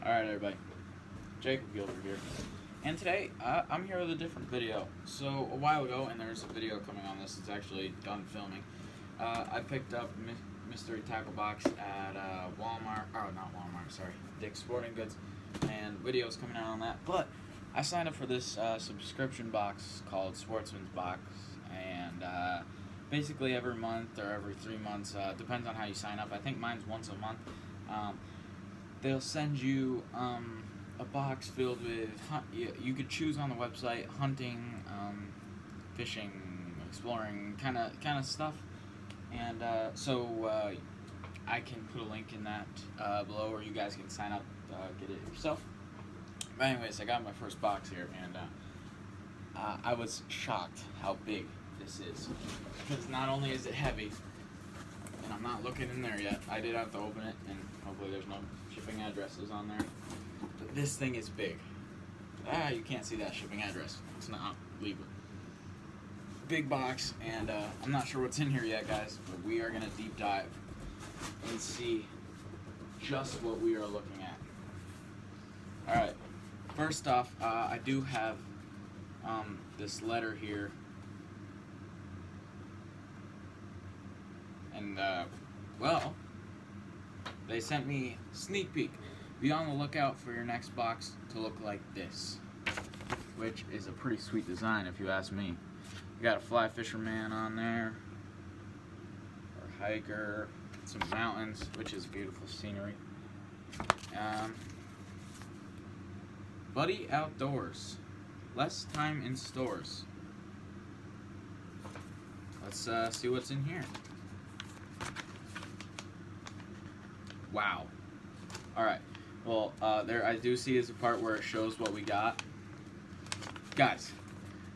Alright everybody, Jacob Gilbert here, and today I'm here with a different video. So a while ago, and there's a video coming on this, it's actually done filming, I picked up mystery tackle box at Walmart, or not Walmart, sorry, Dick's Sporting Goods, and videos coming out on that, but I signed up for this subscription box called Sportsman's box, and basically every month or every 3 months, depends on how you sign up. I think mine's once a month. They'll send you a box filled with, you could choose on the website, hunting, fishing, exploring, kind of stuff. And so I can put a link in that below, or you guys can sign up, get it yourself. But anyways, I got my first box here, and I was shocked how big this is. Because not only is it heavy, and I'm not looking in there yet. I did have to open it, and hopefully there's no shipping addresses on there. But this thing is big. You can't see that shipping address. It's not legal. Big box, and I'm not sure what's in here yet, guys, but we are going to deep dive and see just what we are looking at. Alright, first off, I do have this letter here. And, well, they sent me a sneak peek. Be on the lookout for your next box to look like this, which is a pretty sweet design if you ask me. You got a fly fisherman on there, or hiker, some mountains, which is beautiful scenery. Buddy Outdoors, less time in stores. Let's see what's in here. Wow. Alright. Well, there I do see is a part where it shows what we got. Guys,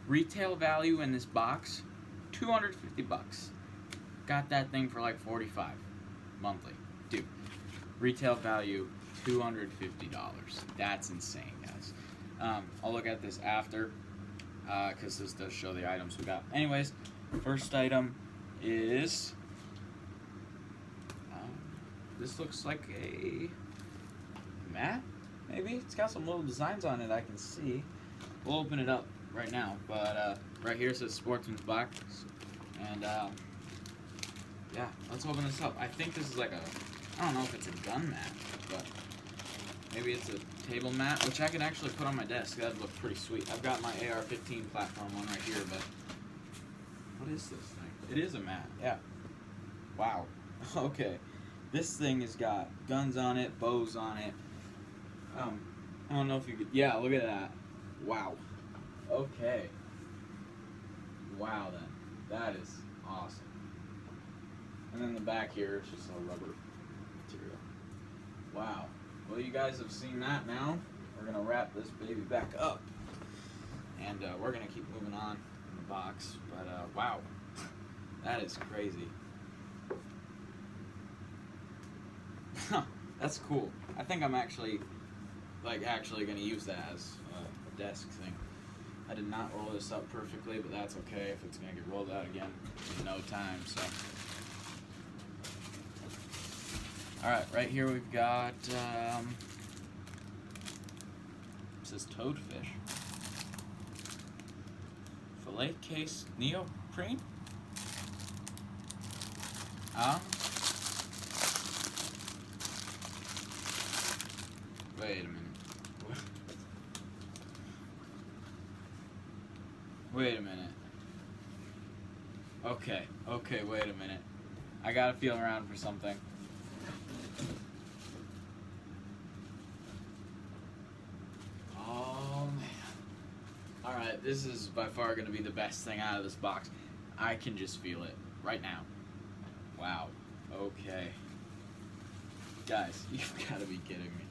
retail value in this box, $250. Got that thing for like $45 monthly. Dude, retail value, $250. That's insane, guys. I'll look at this after, because this does show the items we got. Anyways, first item is... this looks like a mat, maybe? It's got some little designs on it I can see. We'll open it up right now, but right here it says Sportsman's box, and yeah, let's open this up. I think this is like a, I don't know if it's a gun mat, but maybe it's a table mat, which I can actually put on my desk. That'd look pretty sweet. I've got my AR-15 platform one right here, but what is this thing? It is a mat, yeah. Wow, okay. This thing has got guns on it, bows on it. I don't know if you could... yeah, look at that. Wow. Okay. Wow, then. That is awesome. And then the back here, it's just a rubber material. Wow. Well, you guys have seen that now. We're going to wrap this baby back up. And we're going to keep moving on in the box. But, wow. That is crazy. That's cool. I think I'm actually going to use that as a desk thing. I did not roll this up perfectly, but that's okay if it's going to get rolled out again in no time. So, all right, right here we've got it says toadfish, fillet case neoprene. Wait a minute. Wait a minute. Okay, wait a minute. I gotta feel around for something. Oh, man. Alright, this is by far gonna be the best thing out of this box. I can just feel it right now. Wow. Okay. Guys, you've gotta be kidding me.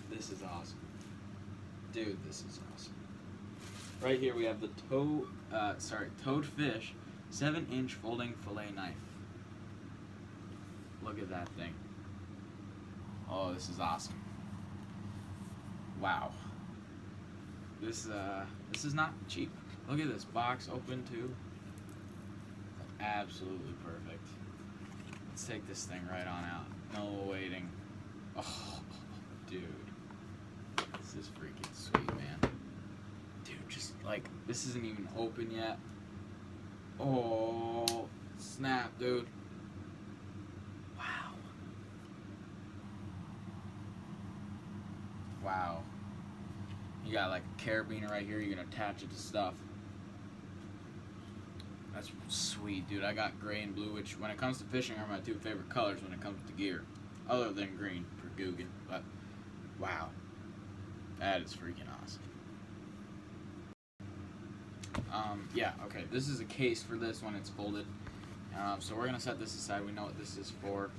This is awesome. Dude, this is awesome. Right here we have the Toadfish 7-inch folding fillet knife. Look at that thing. Oh, this is awesome. Wow. This is not cheap. Look at this box open too. Absolutely perfect. Let's take this thing right on out. No waiting. Oh, dude. This is freaking sweet, man. Dude, just like, this isn't even open yet. Oh, snap, dude. Wow. Wow. You got like a carabiner right here. You're gonna attach it to stuff. That's sweet, dude. I got gray and blue, which when it comes to fishing are my two favorite colors when it comes to gear. Other than green for Guggen. But, wow. That is freaking awesome. Yeah, okay. This is a case for this when it's folded. So we're going to set this aside. We know what this is for.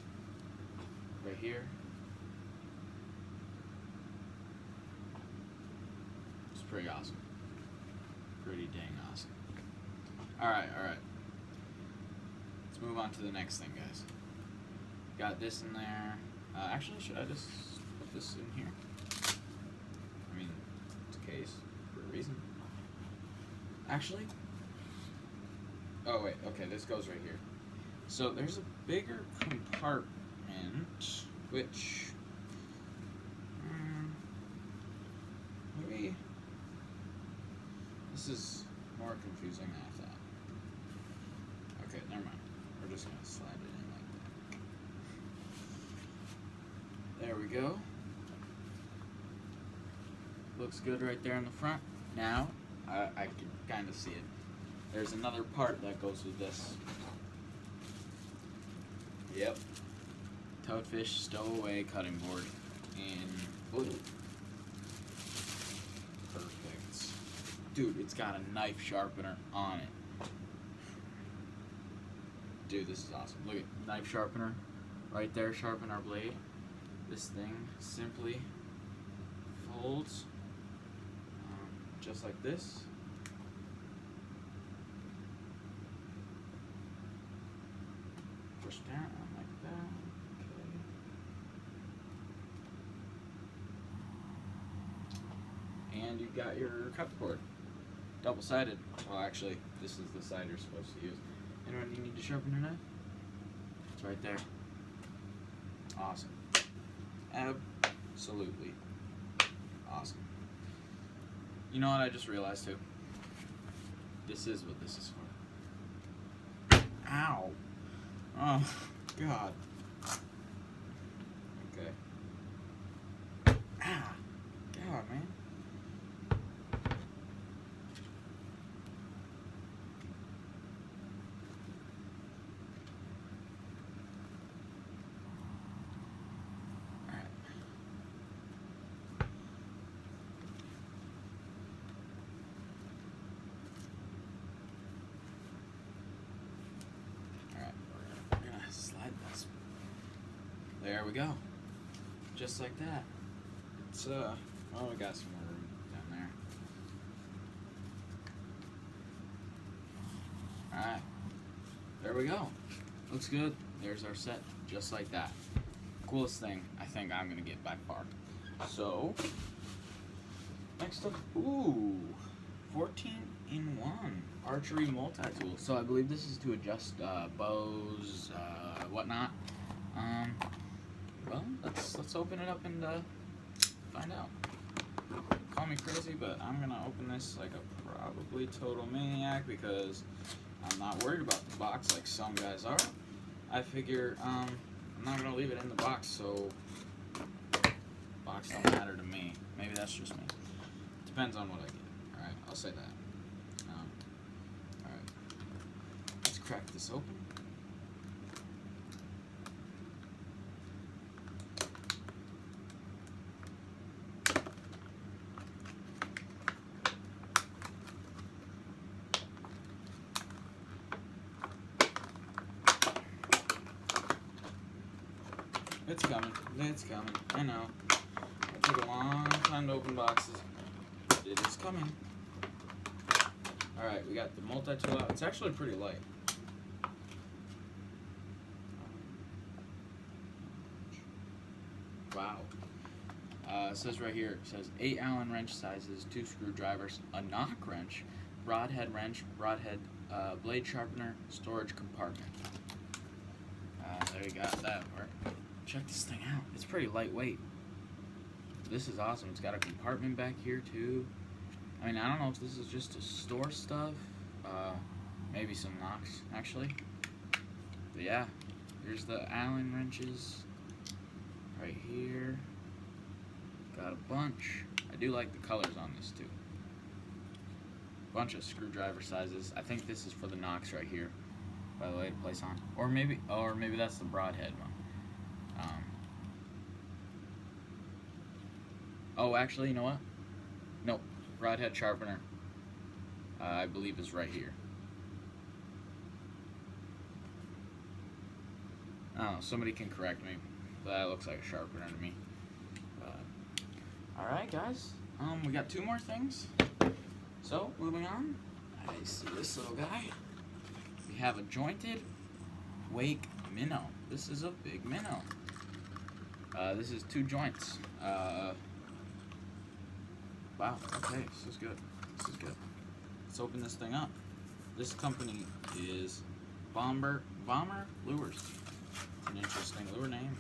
Right here. It's pretty awesome. Pretty dang awesome. Alright. Let's move on to the next thing, guys. Got this in there. Actually, should I just put this in here? I mean, it's a case for a reason. Actually, oh wait, okay, this goes right here. So there's a bigger compartment, which, maybe, this is more confusing than I thought. Okay, never mind. We're just gonna slide it in like that. There we go. Looks good right there in the front. Now, I can kind of see it. There's another part that goes with this. Yep. Toadfish stowaway cutting board in blue. Perfect. Dude, it's got a knife sharpener on it. Dude, this is awesome. Look at knife sharpener right there, sharpen our blade. This thing simply folds just like this. Push down like that. Okay. And you've got your cut cord. Double-sided. Well, actually, this is the side you're supposed to use. And when you need to sharpen your knife, it's right there. Awesome. Absolutely awesome. You know what I just realized too? This is what this is for. Ow! Oh, God. Okay. Ah! God, man. There we go. Just like that. It's, oh, we got some more room down there. Alright. There we go. Looks good. There's our set. Just like that. Coolest thing I think I'm going to get by far. So, next up, ooh, 14-in-1 Archery Multi-Tool. So I believe this is to adjust bows, whatnot. Well, let's open it up and find out. Call me crazy, but I'm gonna open this like a probably total maniac because I'm not worried about the box like some guys are. I figure I'm not gonna leave it in the box, so box don't matter to me. Maybe that's just me. Depends on what I get. All right, I'll say that. All right, let's crack this open. It's coming. I know. It took a long time to open boxes. But it is coming. Alright, we got the multi-tool out. It's actually pretty light. Wow. It says right here, it says 8 Allen wrench sizes, 2 screwdrivers, a knock wrench, broadhead blade sharpener, storage compartment. There you got that part. check this thing out. It's pretty lightweight. This is awesome. It's got a compartment back here too. I mean, I don't know if this is just to store stuff. Maybe some knocks, actually. But yeah, here's the Allen wrenches right here. Got a bunch. I do like the colors on this too. Bunch of screwdriver sizes. I think this is for the knocks right here, by the way, to place on. Or maybe that's the broadhead one. Oh, actually, you know what? Nope. Broadhead sharpener, I believe, is right here. Oh, somebody can correct me. That looks like a sharpener to me. Alright, guys. We got 2 more things. So, moving on. I see this little guy. We have a jointed wake minnow. This is a big minnow. This is 2 joints. Wow, okay, this is good. This is good. Let's open this thing up. This company is Bomber Lures. It's an interesting lure name.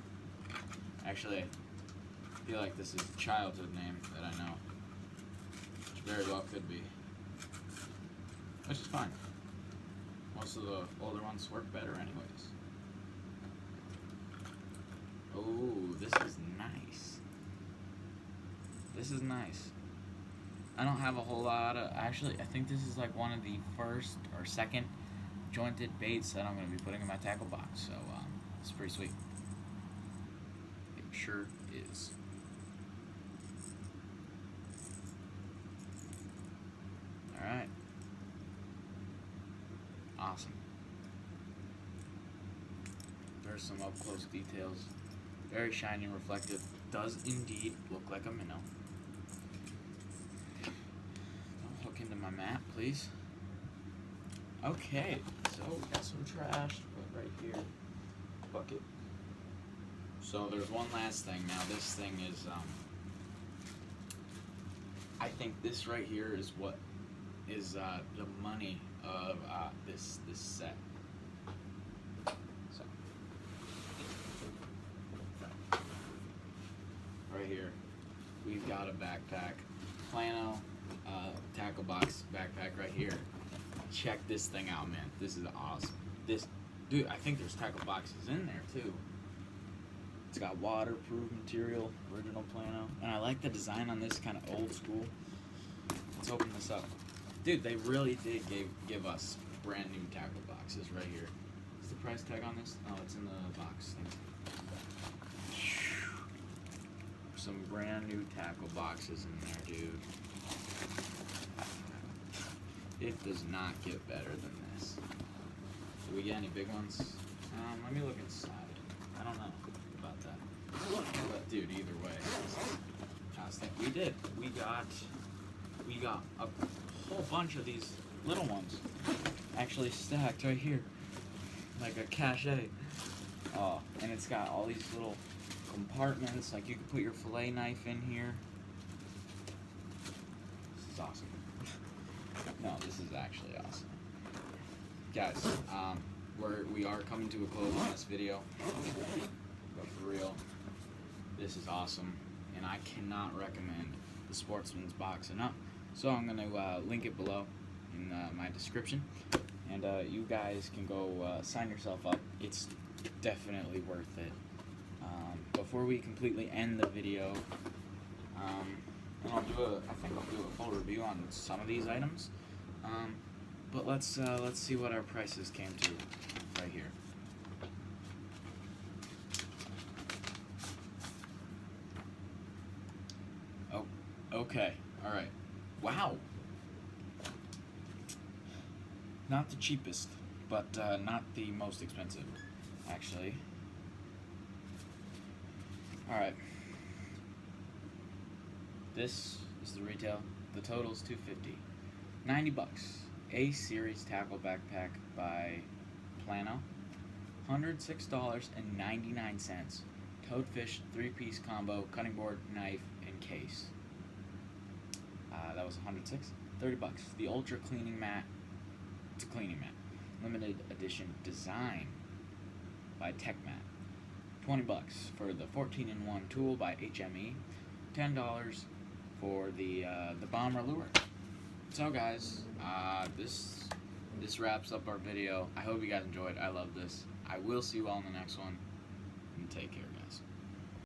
Actually, I feel like this is a childhood name that I know. Which very well could be. Which is fine. Most of the older ones work better anyways. Oh, this is nice. This is nice. I don't have a whole lot of, actually, I think this is like one of the first or second jointed baits that I'm going to be putting in my tackle box, so it's pretty sweet. It sure is. Alright. Awesome. There's some up close details. Very shiny and reflective. Does indeed look like a minnow. Don't hook into my mat, please. Okay, so we got some trash to put right here. Bucket. So there's one last thing. Now this thing is, I think this right here is what is the money of this set. So right here, we've got a backpack, Plano tackle box backpack right here. Check this thing out, man. This is awesome. This, dude, I think there's tackle boxes in there too. It's got waterproof material, original Plano, and I like the design on this, kind of old school. Let's open this up. Dude, they really did give us brand new tackle boxes right here. Is the price tag on this? Oh, it's in the box. Some brand new tackle boxes in there, dude. It does not get better than this. Do we get any big ones? Let me look inside. I don't know about that. But dude, either way, I think we did. We got a whole bunch of these little ones actually stacked right here, like a cache. Oh, and it's got all these little compartments. Like you could put your fillet knife in here. This is awesome. No, this is actually awesome. Guys, we are coming to a close on this video, but for real, this is awesome, and I cannot recommend the Sportsman's box enough. So I'm going to link it below in my description, and you guys can go sign yourself up. It's definitely worth it. Before we completely end the video, and I think I'll do a full review on some of these items. But let's see what our prices came to right here. Oh, okay, all right. Wow. Not the cheapest, but not the most expensive, actually. All right. This is the retail. The total is $250. $90. A series tackle backpack by Plano. $106.99. Toadfish 3-piece combo, cutting board, knife, and case. That was $106. $30. The Ultra Cleaning Mat. It's a cleaning mat. Limited edition design by Tech Mat. $20 for the 14-in-1 tool by HME, $10 for the bomber lure. So guys, this wraps up our video. I hope you guys enjoyed. I love this. I will see you all in the next one, and take care, guys.